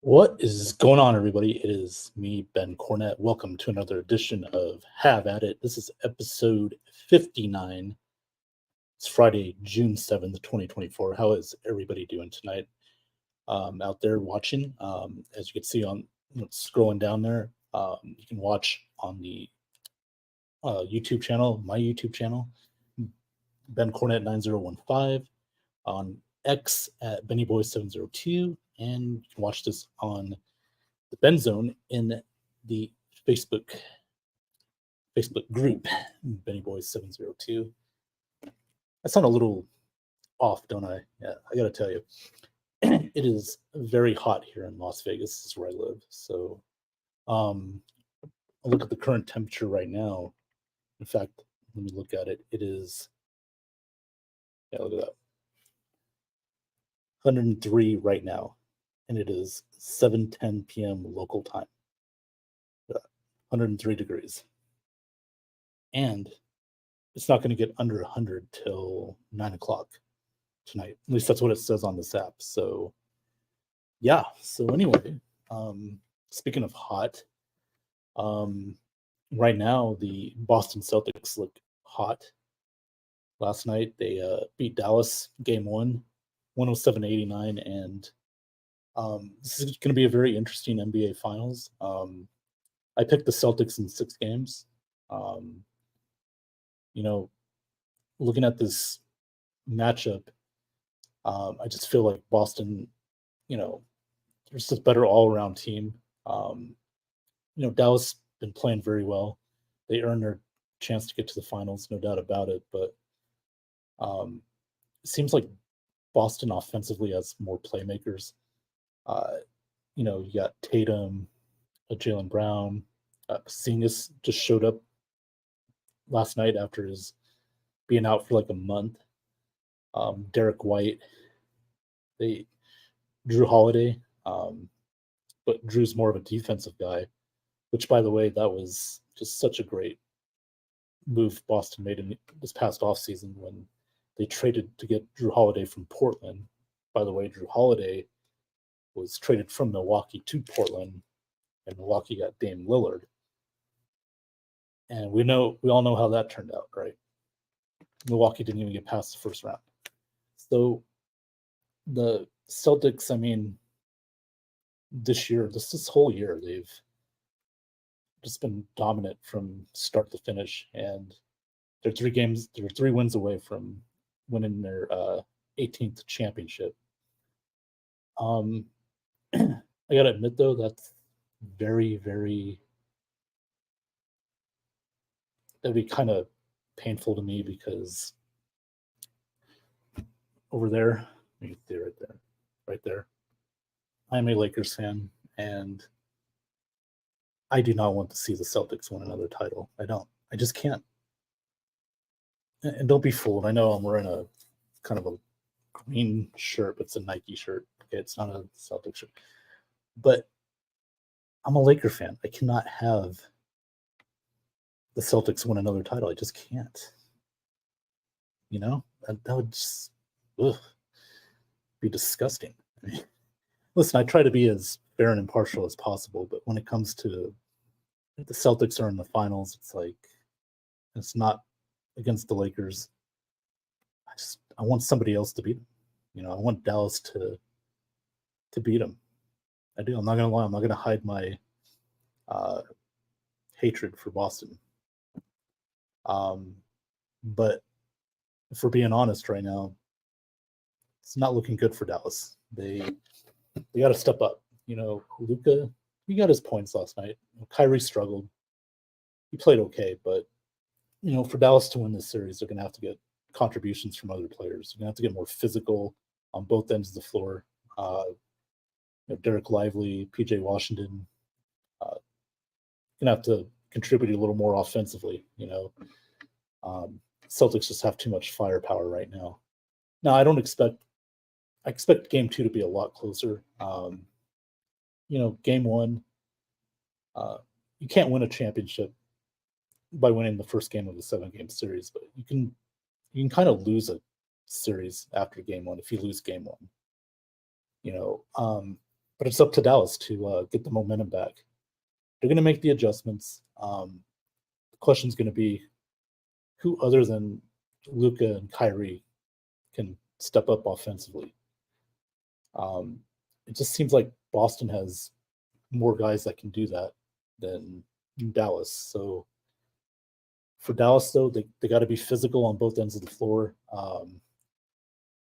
What is going on, everybody? It is me, Ben Cornett. Welcome to another edition of Have At It. This is episode 59. It's Friday, June 7th, 2024. How is everybody doing tonight out there watching? As you can see on scrolling down there, you can watch on the YouTube channel, my YouTube channel, Ben Cornett 9015, on X at BennyBoy702, and you can watch this on the Ben Zone in the Facebook group, Benny Boys 702. I sound a little off, don't I? Yeah, I gotta tell you, it is very hot here in Las Vegas. This is where I live. So, I'll look at the current temperature right now. In fact, let me look at it. It is, yeah, look at that, 103 right now, and it is 7:10 p.m. local time. 103 degrees, and it's not going to get under 100 till 9 o'clock tonight. At least that's what it says on this app. So, yeah. So anyway, speaking of hot, um, right now the Boston Celtics look hot. Last night they beat Dallas game one, 107-89, and this is going to be a very interesting NBA Finals. I picked the Celtics in 6 games. Um, you know, looking at this matchup, I just feel like Boston, you know, there's just a better all around team. Um, Dallas been playing very well. They earned their chance to get to the finals, no doubt about it. But um, it seems like Boston offensively has more playmakers. Uh, you got Tatum, Jalen Brown, Porzingis just showed up last night after his being out for like a month. Derek White, they Drew Holiday, but Drew's more of a defensive guy. Which, by the way, that was just such a great move Boston made in this past offseason when they traded to get Drew Holiday from Portland. By the way, Drew Holiday was traded from Milwaukee to Portland, and Milwaukee got Dame Lillard. And we all know how that turned out, right? Milwaukee didn't even get past the first round. So the Celtics, I mean, this whole year, they've just been dominant from start to finish, and they're 3 wins away from winning their 18th championship. I gotta admit though, that's very, very that'd be kind of painful to me because over there, you can see right there, I'm a Lakers fan, and I do not want to see the Celtics win another title. I don't. I just can't. And don't be fooled. I know I'm wearing a kind of a green shirt, but it's a Nike shirt. Okay, it's not a Celtics shirt. But I'm a Laker fan. I cannot have the Celtics win another title. I just can't. That would just be disgusting. I mean, listen, I try to be as fair and impartial as possible, but when it comes to the Celtics are in the finals, it's like it's not against the Lakers. I want somebody else to beat them. I want Dallas to beat them. I do. I'm not gonna lie. I'm not gonna hide my hatred for Boston. But if we're being honest right now, it's not looking good for Dallas. They got to step up. Luka, he got his points last night. Kyrie struggled. He played okay, but for Dallas to win this series, they're going to have to get contributions from other players. They're going to have to get more physical on both ends of the floor. Derek Lively, PJ Washington, going to have to contribute a little more offensively. Celtics just have too much firepower right now. Now, I expect game 2 to be a lot closer. Game 1, you can't win a championship by winning the first game of a 7-game series, but you can kind of lose a series after game 1 if you lose game 1. but it's up to Dallas to get the momentum back. They're going to make the adjustments. The question is going to be who other than Luka and Kyrie can step up offensively. It just seems like Boston has more guys that can do that than Dallas. So for Dallas, though, they got to be physical on both ends of the floor.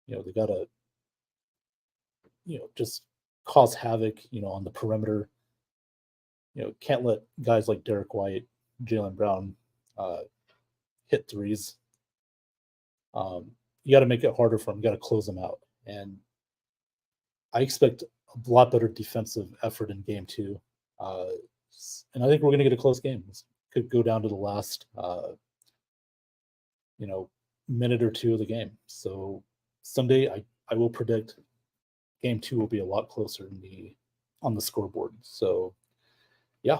They got to, just cause havoc, on the perimeter. Can't let guys like Derek White, Jaylen Brown hit threes. You got to make it harder for them. You got to close them out. And I expect a lot better defensive effort in game 2. And I think we're going to get a close game. This could go down to the last, minute or two of the game. So Sunday, I will predict game 2 will be a lot closer on the scoreboard. So, yeah,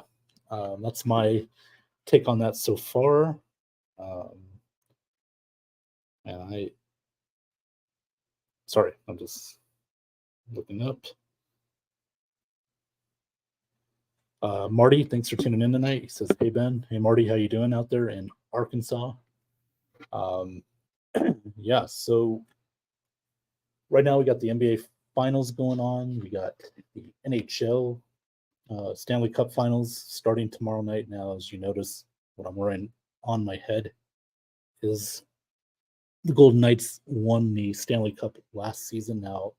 that's my take on that so far. And sorry, I'm just looking up. Marty, thanks for tuning in tonight. He says, "Hey Ben, hey Marty, how you doing out there in Arkansas?" Yeah, so right now we got the NBA Finals going on. We got the NHL Stanley Cup Finals starting tomorrow night. Now, as you notice, what I'm wearing on my head is the Golden Knights won the Stanley Cup last season. Now,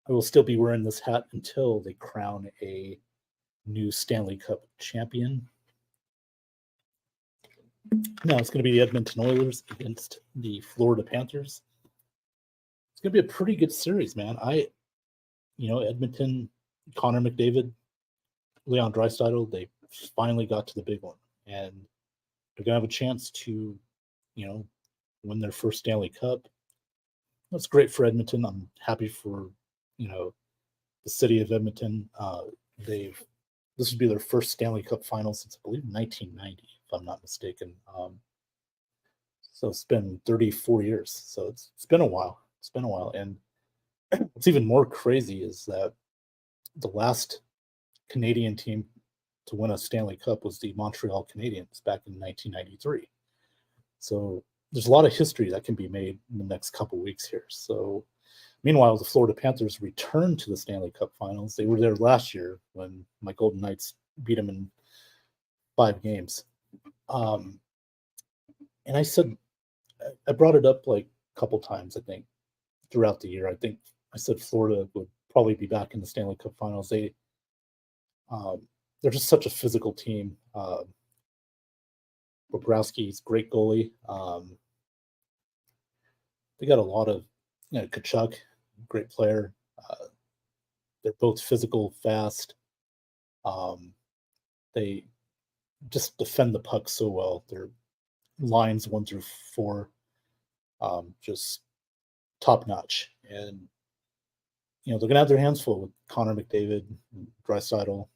I will still be wearing this hat until they crown a new Stanley Cup champion. Now, it's going to be the Edmonton Oilers against the Florida Panthers. It's going to be a pretty good series, man. Edmonton, Connor McDavid, Leon Draisaitl, they finally got to the big one. And they're going to have a chance to, win their first Stanley Cup. That's great for Edmonton. I'm happy for, the city of Edmonton. This would be their first Stanley Cup final since, I believe, 1990, if I'm not mistaken. So it's been 34 years. So it's been a while. And what's even more crazy is that the last Canadian team to win a Stanley Cup was the Montreal Canadiens back in 1993. So there's a lot of history that can be made in the next couple weeks here. So meanwhile, the Florida Panthers returned to the Stanley Cup Finals. They were there last year when my Golden Knights beat them in 5 games. And I brought it up like a couple times, I think, throughout the year. I think I said Florida would probably be back in the Stanley Cup Finals. They're just such a physical team. Bobrovsky's great goalie. They got a lot of, Tkachuk, great player. They're both physical, fast. They just defend the puck so well. Their lines 1 through 4, just top notch. And they're gonna have their hands full with Connor McDavid, Draisaitl,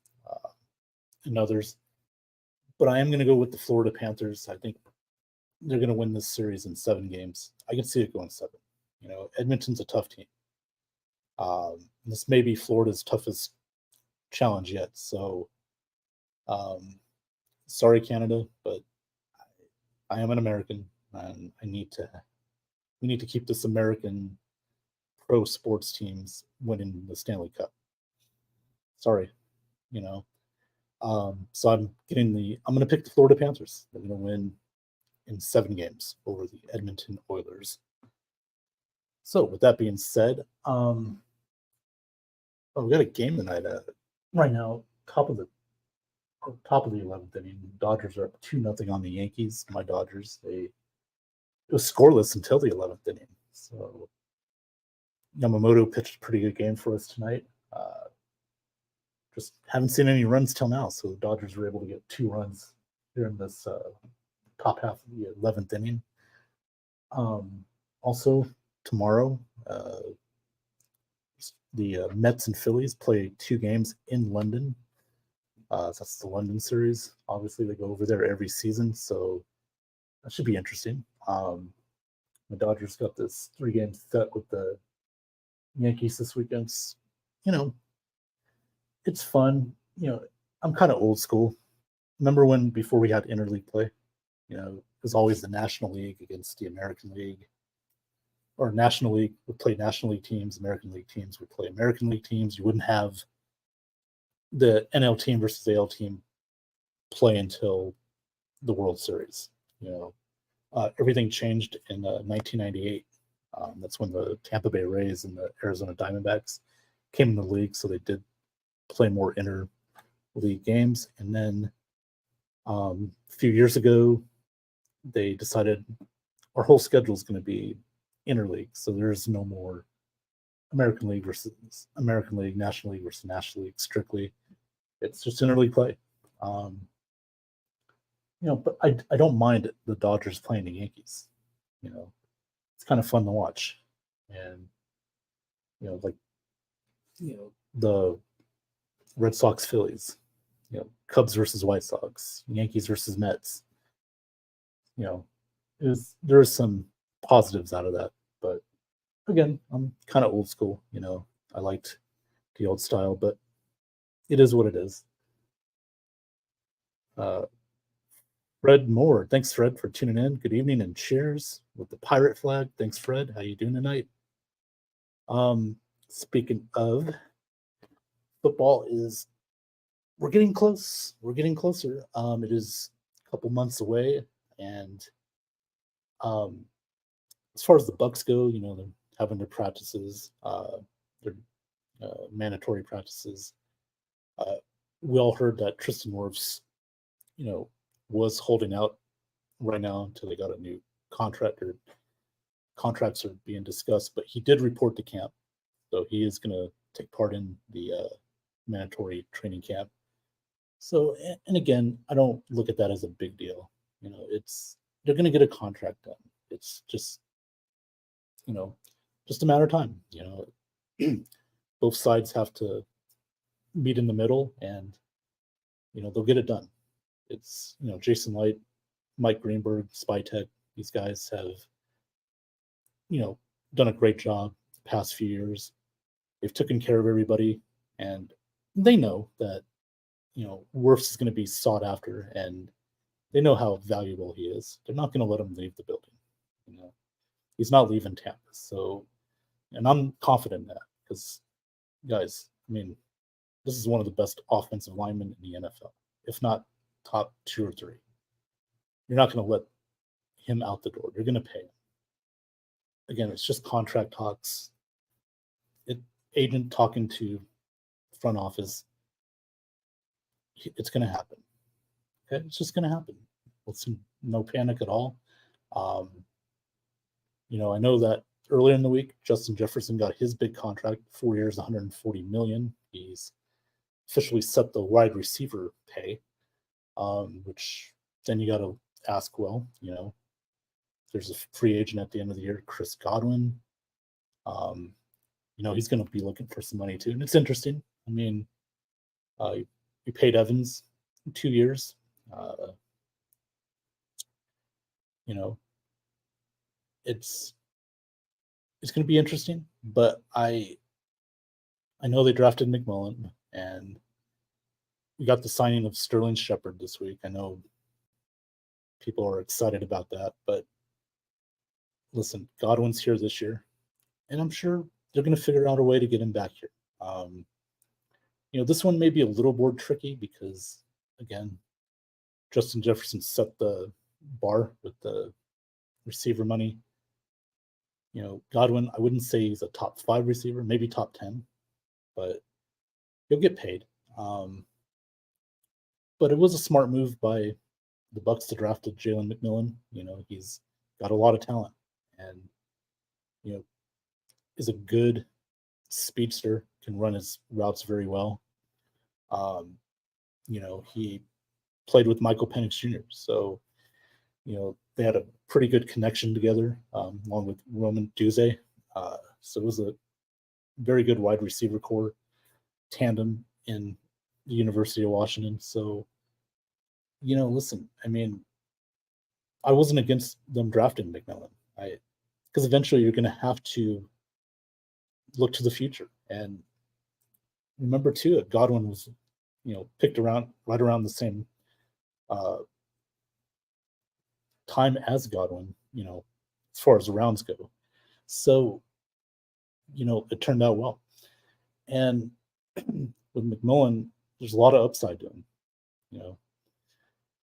and others. But I am gonna go with the Florida Panthers. I think they're gonna win this series in 7 games. I can see it going 7. Edmonton's a tough team. This may be Florida's toughest challenge yet. So, sorry, Canada, but I am an American, and we need to keep this American pro sports teams winning the Stanley Cup. Sorry, So I'm going to pick the Florida Panthers. They're going to win in 7 games over the Edmonton Oilers. So with that being said, we got a game tonight. Right now, top of the 11th inning. Dodgers are up 2-0 on the Yankees. My Dodgers, it was scoreless until the 11th inning. So Yamamoto pitched a pretty good game for us tonight. Just haven't seen any runs till now. So the Dodgers were able to get 2 runs here in this top half of the 11th inning. Also, tomorrow, the Mets and Phillies play 2 games in London. That's the London series. Obviously, they go over there every season, so that should be interesting. The Dodgers got this 3-game set with the Yankees this weekend. it's fun. I'm kind of old school. Remember when before we had interleague play? It was always the National League against the American League, or National League would play National League teams, American League teams would play American League teams. You wouldn't have the NL team versus AL team play until the World Series. Everything changed in 1998. That's when the Tampa Bay Rays and the Arizona Diamondbacks came in the league, so they did play more inter-league games. And then a few years ago, they decided our whole schedule is going to be interleague, so there's no more American League versus American League, National League versus National League strictly. It's just interleague play. But I don't mind the Dodgers playing the Yankees. It's kind of fun to watch. And, the Red Sox Phillies, Cubs versus White Sox, Yankees versus Mets. There is some positives out of that. But again, I'm kind of old school. I liked the old style, but it is what it is. Fred Moore, thanks Fred for tuning in. Good evening and cheers with the pirate flag. Thanks Fred. How you doing tonight? Speaking of football, we're getting close. We're getting closer. It is a couple months away, and as far as the Bucks go, they're having their practices, their mandatory practices. We all heard that Tristan Wirfs, was holding out right now until they got a new contract, or contracts are being discussed, but he did report to camp. So he is going to take part in the mandatory training camp. So, and again, I don't look at that as a big deal. They're going to get a contract done. It's just, just a matter of time. Both sides have to meet in the middle, and they'll get it done. It's Jason Light, Mike Greenberg, Spytek. These guys have done a great job the past few years. They've taken care of everybody, and they know that Wirfs is going to be sought after, and they know how valuable he is. They're not going to let him leave the building. He's not leaving Tampa. So, and I'm confident in that because, guys, this is one of the best offensive linemen in the NFL, if not top 2 or 3. You're not going to let him out the door. You're going to pay him. Again, it's just contract talks. Agent talking to front office. It's going to happen. Okay, it's just going to happen. Listen, no panic at all. I know that earlier in the week, Justin Jefferson got his big contract, 4 years, $140 million. He's officially set the wide receiver pay, which then you got to ask, well, there's a free agent at the end of the year, Chris Godwin. He's going to be looking for some money too. And it's interesting. You paid Evans 2 years. It's going to be interesting, but I know they drafted McMillan, and we got the signing of Sterling Shepard this week. I know people are excited about that, but listen, Godwin's here this year, and I'm sure they're going to figure out a way to get him back here. This one may be a little more tricky because, again, Justin Jefferson set the bar with the receiver money. Godwin, I wouldn't say he's a top 5 receiver, maybe top 10, but he'll get paid. But it was a smart move by the Bucks to draft Jalen McMillan. He's got a lot of talent, and is a good speedster, can run his routes very well. He played with Michael Penix Jr., so they had a pretty good connection together, along with Roman Duze. So it was a very good wide receiver core tandem in the University of Washington. So, listen, I wasn't against them drafting McMillan. Because eventually you're going to have to look to the future. And remember too that Godwin was, picked around right around the same uh, time as Godwin, as far as rounds go. So, it turned out well. And with McMillan, there's a lot of upside to him, you know.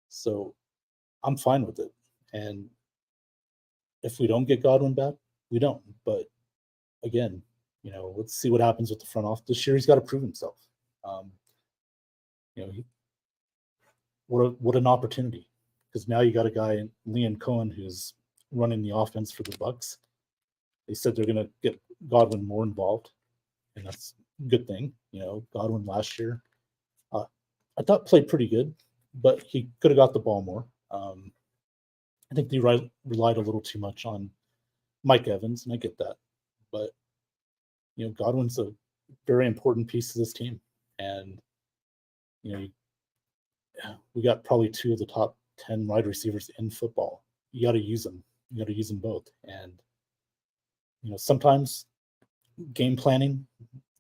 So I'm fine with it. And if we don't get Godwin back, we don't. But again, let's see what happens with the front office this year. He's got to prove himself. Um, he, what an opportunity, because now you got a guy, Liam Cohen, who's running the offense for the Bucks. They said they're going to get Godwin more involved, and that's a good thing. Godwin last year, I thought played pretty good, but he could have got the ball more. I think they relied a little too much on Mike Evans, and I get that. But Godwin's a very important piece of this team, and we got probably 2 of the top 10 wide receivers in football. You got to use them. You got to use them both, and sometimes game planning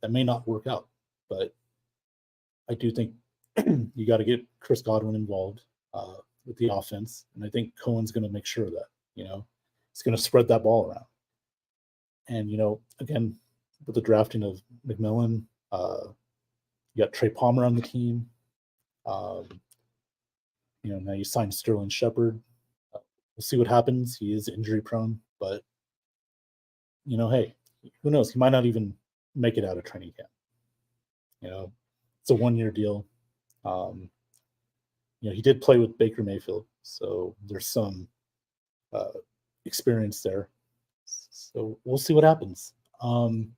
that may not work out, but I do think you got to get Chris Godwin involved with the offense, and I think Cohen's going to make sure of that. He's going to spread that ball around, and again, with the drafting of McMillan, you got Trey Palmer on the team. Now you signed Sterling Shepard. We'll see what happens. He is injury prone, but hey, who knows? He might not even make it out of training camp. It's a 1-year deal. He did play with Baker Mayfield, so there's some experience there. So we'll see what happens. And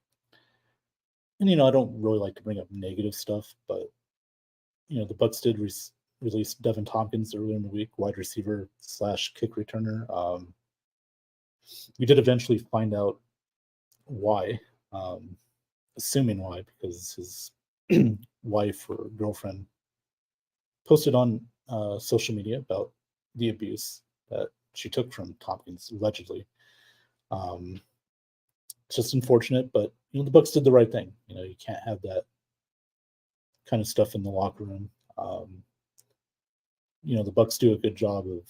I don't really like to bring up negative stuff, but the Bucks did release Devin Tompkins earlier in the week, wide receiver / kick returner. We did eventually find out why, assuming why, because his wife or girlfriend posted on social media about the abuse that she took from Tompkins, allegedly. It's just unfortunate, but the Bucks did the right thing. You can't have that kind of stuff in the locker room. The Bucks do a good job of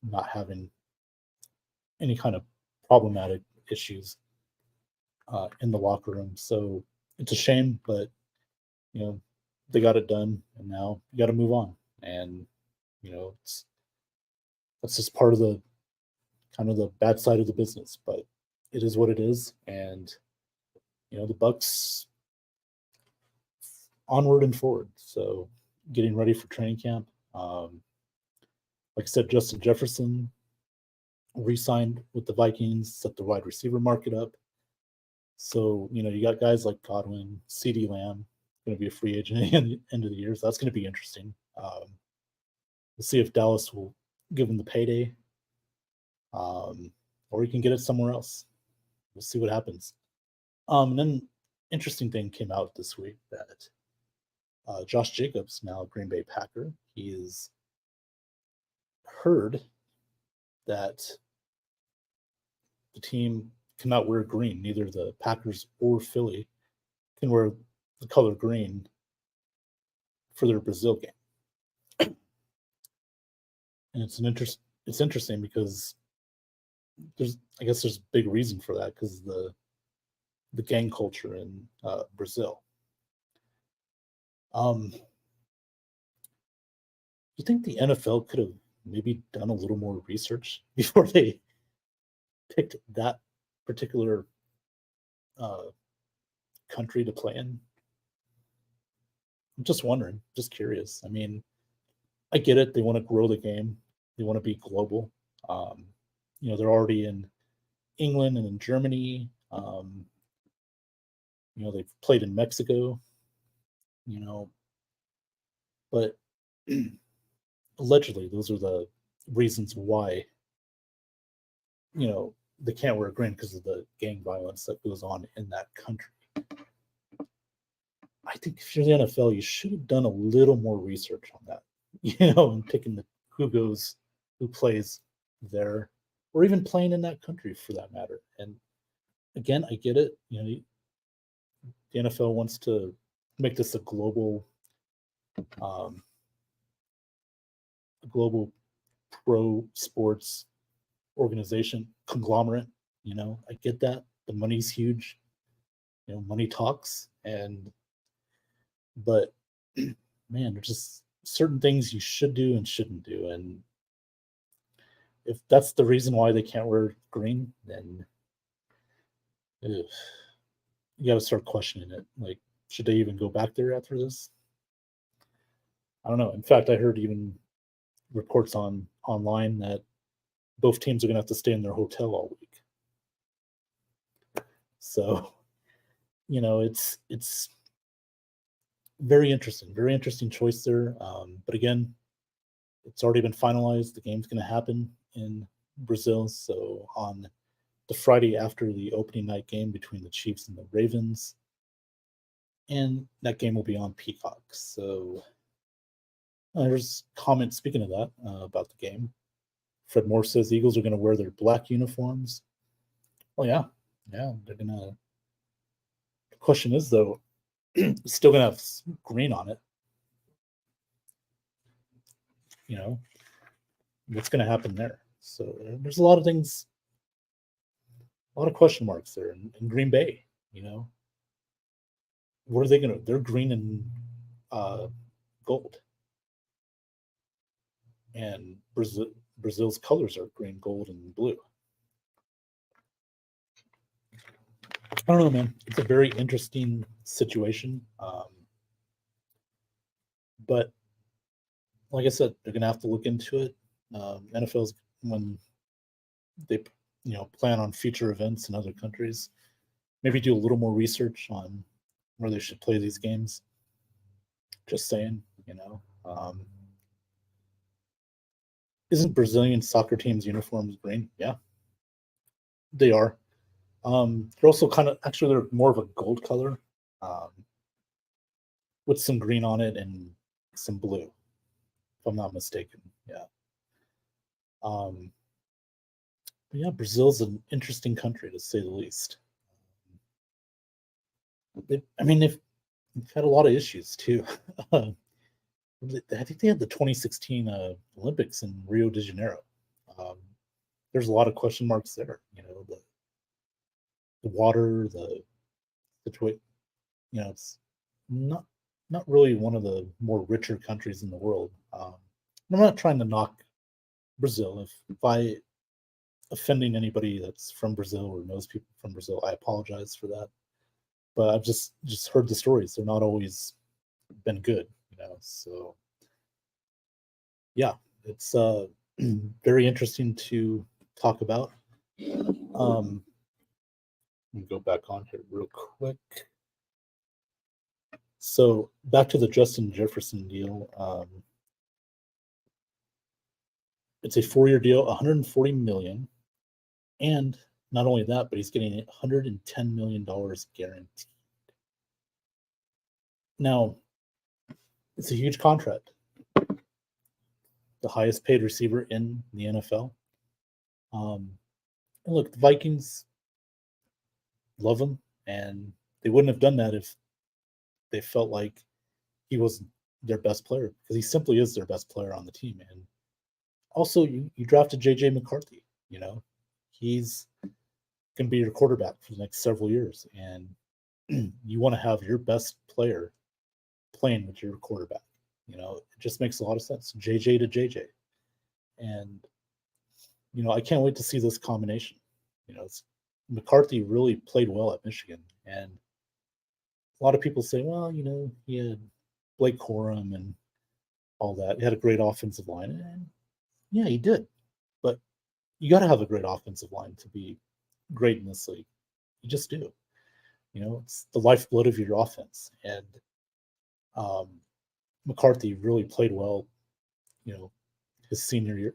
not having any kind of problematic issues in the locker room. So it's a shame, but they got it done, and now you got to move on. And that's just part of the kind of the bad side of the business, but it is what it is. And the Bucks onward and forward. So getting ready for training camp. Like I said, Justin Jefferson re-signed with the Vikings, set the wide receiver market up. So, you got guys like Godwin, CeeDee Lamb, going to be a free agent at the end of the year. So that's going to be interesting. We'll see if Dallas will give him the payday, or he can get it somewhere else. We'll see what happens. And then interesting thing came out this week that Josh Jacobs, now a Green Bay Packer, he is heard that the team cannot wear green. Neither the Packers or Philly can wear the color green for their Brazil game. And it's interesting because there's a big reason for that, because the gang culture in Brazil. You think the NFL could have maybe done a little more research before they picked that particular country to play in? I'm just wondering, just curious. I mean, I get it. They want to grow the game. They want to be global. They're already in England and in Germany. They've played in Mexico. But allegedly, those are the reasons why, they can't wear green, because of the gang violence that goes on in that country. I think if you're the NFL, you should have done a little more research on that, and picking who plays there, or even playing in that country for that matter. And again, I get it. The NFL wants to make this a global pro sports organization conglomerate. I get that the money's huge. Money talks, but man, there's just certain things you should do and shouldn't do, and if that's the reason why they can't wear green, then you got to start questioning it. Like, should they even go back there after this? I don't know. In fact, I heard even reports online that both teams are going to have to stay in their hotel all week. So, it's very interesting choice there. But again, it's already been finalized. The game's going to happen in Brazil. So on the Friday after the opening night game between the Chiefs and the Ravens, and that game will be on Peacock. So there's comments speaking of that about the game. Fred Moore says the Eagles are going to wear their black uniforms. Oh yeah, they're gonna. The question is though, still gonna have green on it. What's gonna happen there? So there's a lot of things, a lot of question marks there in Green Bay. What are they gonna? They're green and gold, and Brazil's colors are green, gold, and blue. I don't know, man. It's a very interesting situation. But like I said, they're going to have to look into it. NFL's, when they plan on future events in other countries, maybe do a little more research on where they should play these games. Just saying, isn't Brazilian soccer team's uniforms green? Yeah, they are. They're also they're more of a gold color, with some green on it and some blue, if I'm not mistaken. Yeah. But yeah, Brazil's an interesting country to say the least. They've had a lot of issues too. I think they had the 2016 Olympics in Rio de Janeiro. There's a lot of question marks there. The water, the situation. It's not really one of the more richer countries in the world. I'm not trying to knock Brazil. If I offending anybody that's from Brazil or knows people from Brazil, I apologize for that. But I've just heard the stories. They're not always been good, So yeah, it's very interesting to talk about. Let me go back on here real quick. So back to the Justin Jefferson deal. It's a 4-year deal, $140 million, and not only that, but he's getting $110 million guaranteed. Now, it's a huge contract. The highest paid receiver in the NFL. And look, the Vikings love him, and they wouldn't have done that if they felt like he was their best player, because he simply is their best player on the team. And also, you drafted JJ McCarthy. He's going to be your quarterback for the next several years, and you want to have your best player playing with your quarterback. It just makes a lot of sense. JJ to JJ, and I can't wait to see this combination. McCarthy really played well at Michigan, and a lot of people say, well, he had Blake Corum and all that. He had a great offensive line, and yeah, he did. But you got to have a great offensive line to be great in this league. You just do. It's the lifeblood of your offense, and McCarthy really played well, his senior year,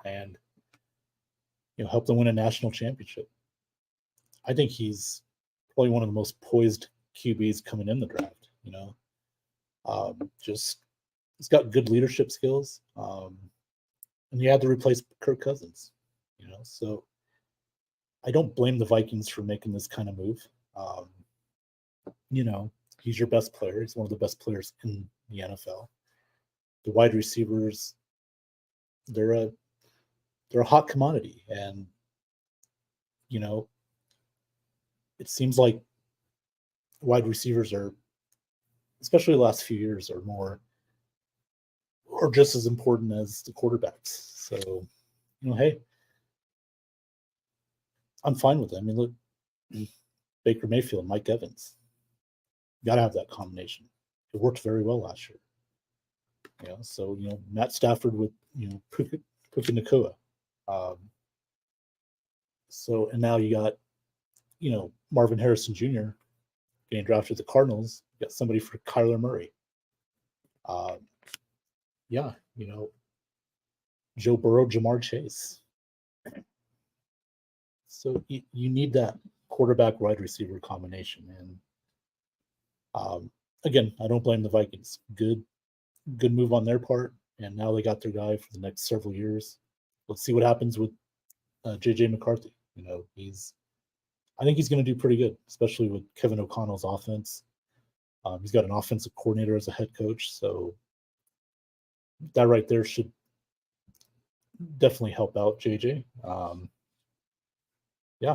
and helped them win a national championship. I think he's probably one of the most poised QBs coming in the draft. Just he's got good leadership skills, and he had to replace Kirk Cousins. So I don't blame the Vikings for making this kind of move. He's your best player. He's one of the best players in the NFL. The wide receivers, they're a hot commodity, and you know, it seems like wide receivers are, especially the last few years, are more or just as important as the quarterbacks. So, hey, I'm fine with it. I mean, look, Baker Mayfield, Mike Evans, got to have that combination. It worked very well last year. So Matt Stafford with Puka Nacua. So and now you got Marvin Harrison Jr. getting drafted to the Cardinals. You got somebody for Kyler Murray. Joe Burrow, Jamar Chase. So you need that quarterback wide receiver combination. And again, I don't blame the Vikings. Good move on their part. And now they got their guy for the next several years. Let's see what happens with JJ McCarthy. I think he's going to do pretty good, especially with Kevin O'Connell's offense. He's got an offensive coordinator as a head coach, so that right there should definitely help out JJ.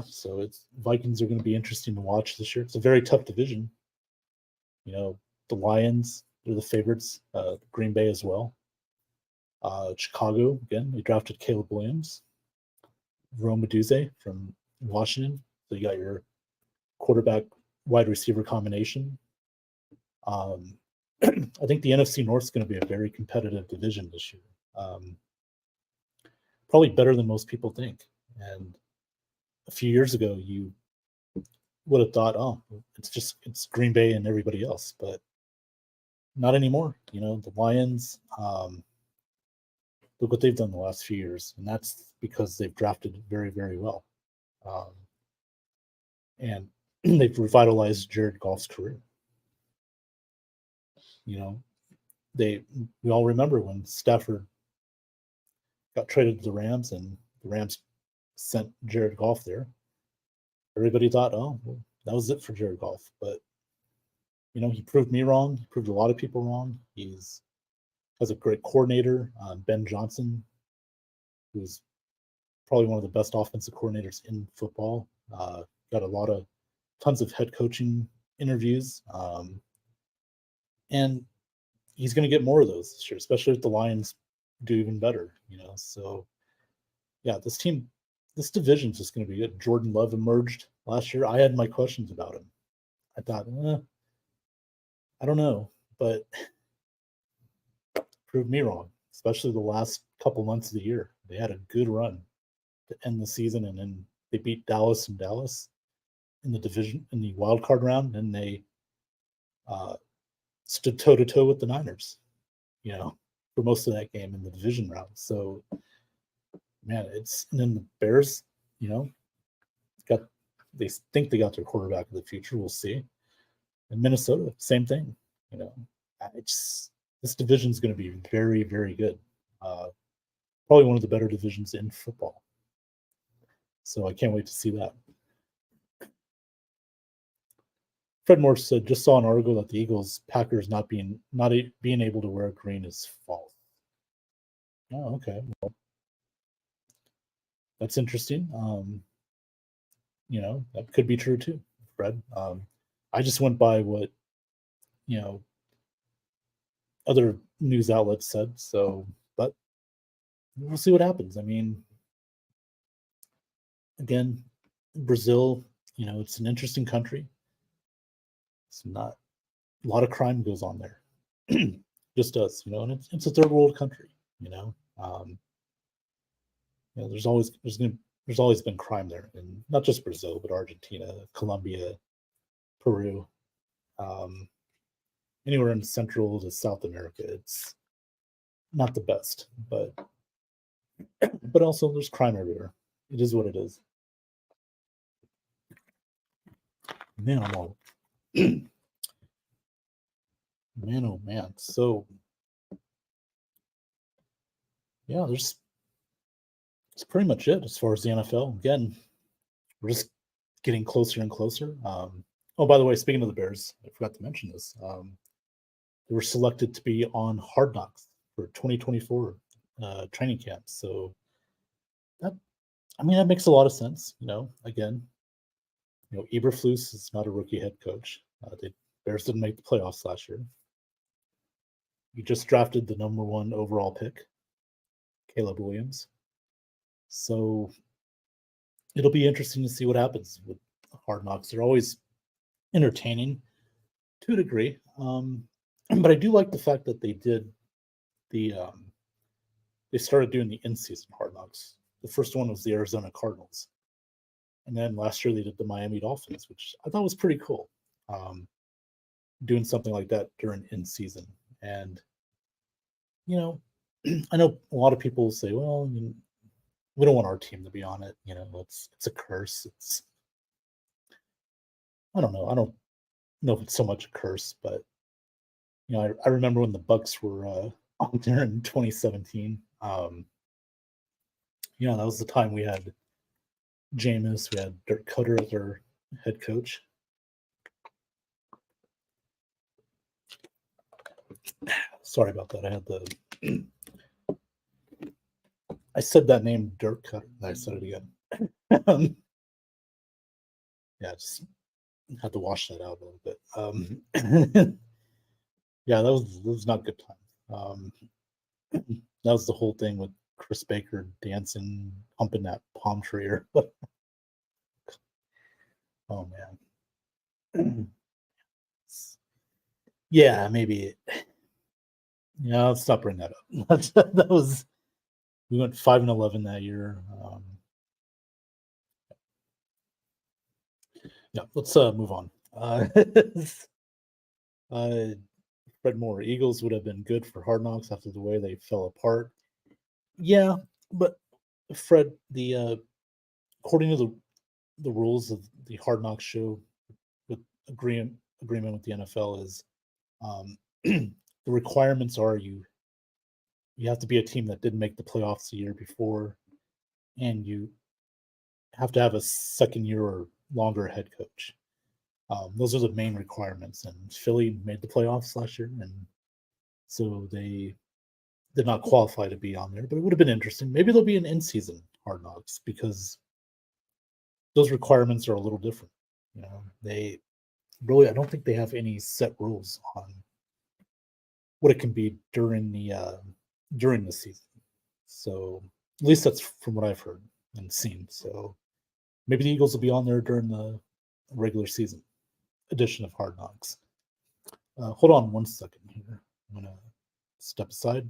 So Vikings are going to be interesting to watch this year. It's a very tough division. The Lions, they're the favorites. Green Bay as well. Chicago, again, they drafted Caleb Williams. Rome Odunze from Washington. So you got your quarterback wide receiver combination. I think the NFC North is going to be a very competitive division this year. Probably better than most people think. And a few years ago, you would have thought, oh, it's Green Bay and everybody else, but not anymore. The Lions, look what they've done the last few years, and that's because they've drafted very, very well. And they've revitalized Jared Goff's career. We all remember when Stafford got traded to the Rams and the Rams sent Jared Goff there. Everybody thought, oh, well, that was it for Jared Goff. But, he proved me wrong. He proved a lot of people wrong. Has a great coordinator, Ben Johnson, who's probably one of the best offensive coordinators in football. Got tons of head coaching interviews. And he's going to get more of those this year, especially if the Lions do even better, So, this division is just going to be good. Jordan Love emerged last year. I had my questions about him. I thought, I don't know, but proved me wrong, especially the last couple months of the year. They had a good run to end the season, and then they beat Dallas in the division in the wild card round, and they stood toe to toe with the Niners, for most of that game in the division round. So, man, and then the Bears, they think they got their quarterback of the future. We'll see. And Minnesota, same thing. This division is going to be very, very good. Probably one of the better divisions in football. So I can't wait to see that. Fred Morse said, just saw an article that the Eagles Packers not being able to wear green is false. Oh, okay. Well, that's interesting. That could be true too, Fred. I just went by what other news outlets said. So, but we'll see what happens. I mean, again, Brazil, it's an interesting country. It's not a lot of crime goes on there. Just does, and it's a third world country, there's always been crime there, and not just Brazil, but Argentina, Colombia, Peru, anywhere in Central to South America. It's not the best, but also there's crime everywhere. It is what it is. Man, I'm all man, oh man. So yeah, that's pretty much it as far as the NFL. Again, we're just getting closer and closer. Oh, by the way, speaking of the Bears, I forgot to mention this. They were selected to be on Hard Knocks for 2024 training camp. So that, I mean, that makes a lot of sense. Again, Eberflus is not a rookie head coach. The Bears didn't make the playoffs last year. You just drafted the number 1 overall pick, Caleb Williams. So it'll be interesting to see what happens with Hard Knocks. They're always entertaining to a degree. But I do like the fact that they did they started doing the in-season Hard Knocks. The first one was the Arizona Cardinals. And then last year they did the Miami Dolphins, which I thought was pretty cool. Doing something like that during in-season. And, I know a lot of people say, well, we don't want our team to be on it. It's a curse. I don't know. I don't know if it's so much a curse, but I remember when the Bucks were on there in 2017. That was the time we had Jameis, we had Dirk Cutter as our head coach. Sorry about that. I said that name, Dirk Cutter. I said it again. Just had to wash that out a little bit. Yeah, that was not a good time. That was the whole thing with Chris Baker dancing, humping that palm tree or what. Oh man. Yeah, maybe. Let's not bring that up. That was we went 5-11 that year. Let's move on. Fred Moore, Eagles would have been good for Hard Knocks after the way they fell apart. Yeah, but Fred, according to the rules of the Hard Knocks show, with agreement with the NFL is the requirements are you have to be a team that didn't make the playoffs the year before, and you have to have a second year or longer head coach. Those are the main requirements. And Philly made the playoffs last year, and so they did not qualify to be on there. But it would have been interesting. Maybe there'll be an in-season Hard Knocks because those requirements are a little different. They really, I don't think they have any set rules on what it can be during the season. So at least that's from what I've heard and seen. So maybe the Eagles will be on there during the regular season edition of Hard Knocks. Hold on one second here. I'm gonna step aside.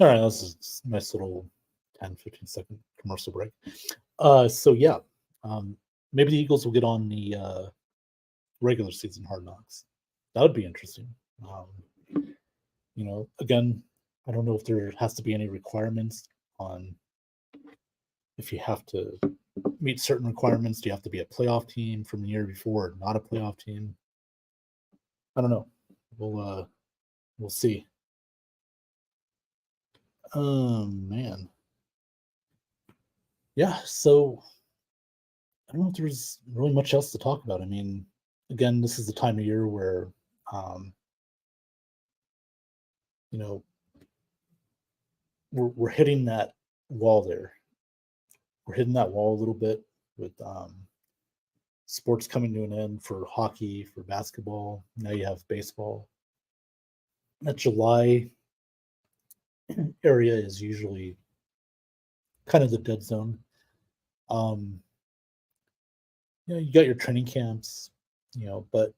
All right, this is a nice little 10-15 second commercial break. So yeah, maybe the Eagles will get on the regular season Hard Knocks. That would be interesting. Again, I don't know if there has to be any requirements on if you have to meet certain requirements. Do you have to be a playoff team from the year before, or not a playoff team? I don't know. We'll see. Man. Yeah, so I don't know if there's really much else to talk about. I mean, again, this is the time of year where we're hitting that wall there. We're hitting that wall a little bit with sports coming to an end for hockey, for basketball. Now you have baseball. That July area is usually kind of the dead zone. You got your training camps, but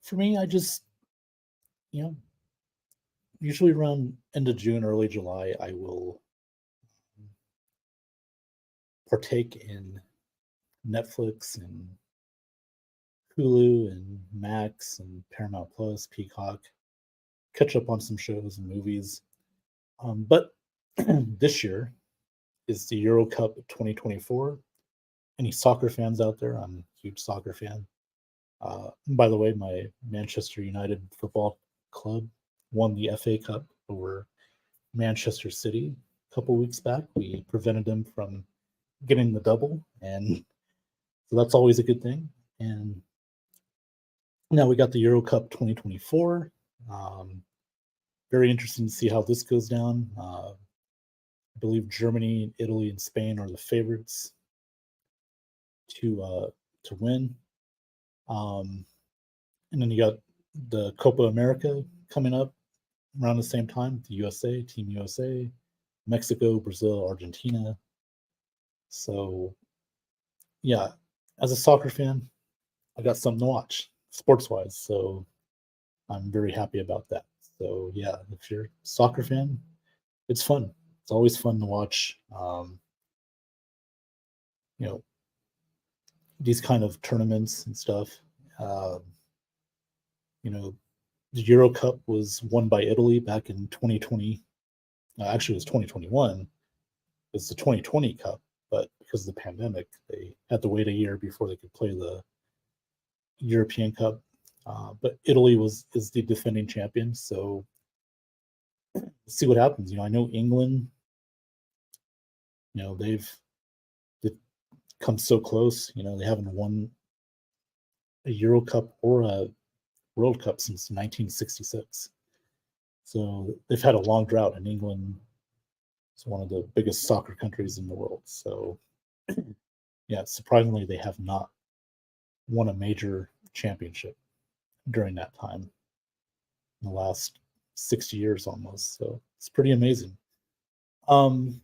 for me, I just, usually around end of June, early July, I will partake in Netflix and Hulu and Max and Paramount Plus, Peacock, catch up on some shows and movies. But this year is the Euro Cup 2024. Any soccer fans out there? I'm a huge soccer fan. By the way, my Manchester United Football Club won the FA Cup over Manchester City a couple weeks back. We prevented them from getting the double, and so that's always a good thing. And now we got the Euro Cup 2024. Very interesting to see how this goes down. I believe Germany, Italy, and Spain are the favorites to win. And then you got the Copa America coming up around the same time. The USA, Team USA, Mexico, Brazil, Argentina. So, yeah, as a soccer fan, I got something to watch sports wise. So I'm very happy about that. So yeah, if you're a soccer fan, it's fun. It's always fun to watch. You know, these kind of tournaments and stuff. Um, you know, the Euro Cup was won by Italy back in 2020. Actually, it was 2021. It's the 2020 Cup, but because of the pandemic, they had to wait a year before they could play the European Cup. But Italy is the defending champion, so let's see what happens. I know England. They've come so close. They haven't won a Euro Cup or a World Cup since 1966. So they've had a long drought, and England is one of the biggest soccer countries in the world. So yeah, surprisingly, they have not won a major championship during that time in the last 60 years almost. So it's pretty amazing. Well,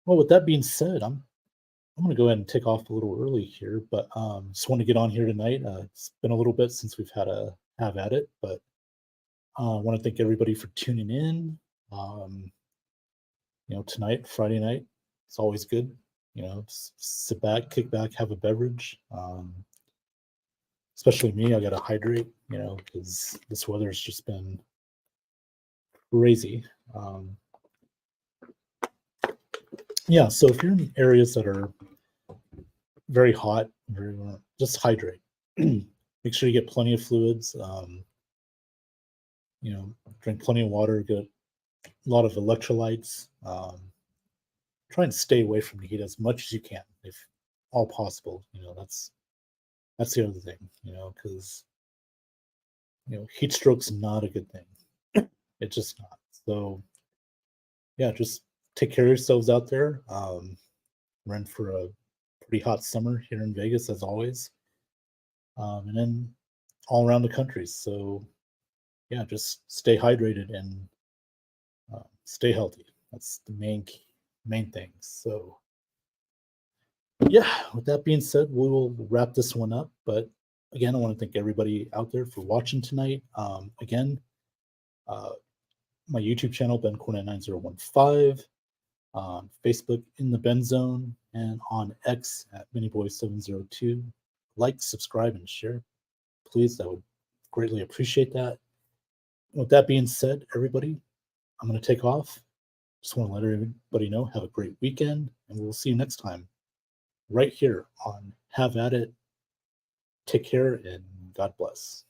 with that being said, I'm going to go ahead and take off a little early here, but just want to get on here tonight. It's been a little bit since we've had a have at it, but I want to thank everybody for tuning in. Tonight, Friday night, it's always good. Sit back, kick back, have a beverage. Especially me, I got to hydrate, because this weather has just been crazy. Yeah, so if you're in areas that are very hot, just hydrate. Make sure you get plenty of fluids. Drink plenty of water. Get a lot of electrolytes. Try and stay away from the heat as much as you can, if all possible. That's the other thing. Because heat stroke's not a good thing. It's just not. So yeah, just take care of yourselves out there. We're in for a pretty hot summer here in Vegas, as always, and then all around the country. So yeah, just stay hydrated and stay healthy. That's the main thing. So yeah, with that being said, we will wrap this one up. But again, I want to thank everybody out there for watching tonight. Again, my YouTube channel, BenCornet9015, on Facebook in the Ben Zone, and on X at MiniBoy702. Like, subscribe, and share. Please, I would greatly appreciate that. With that being said, everybody, I'm going to take off. Just want to let everybody know, have a great weekend, and we'll see you next time right here on Have At It. Take care, and God bless.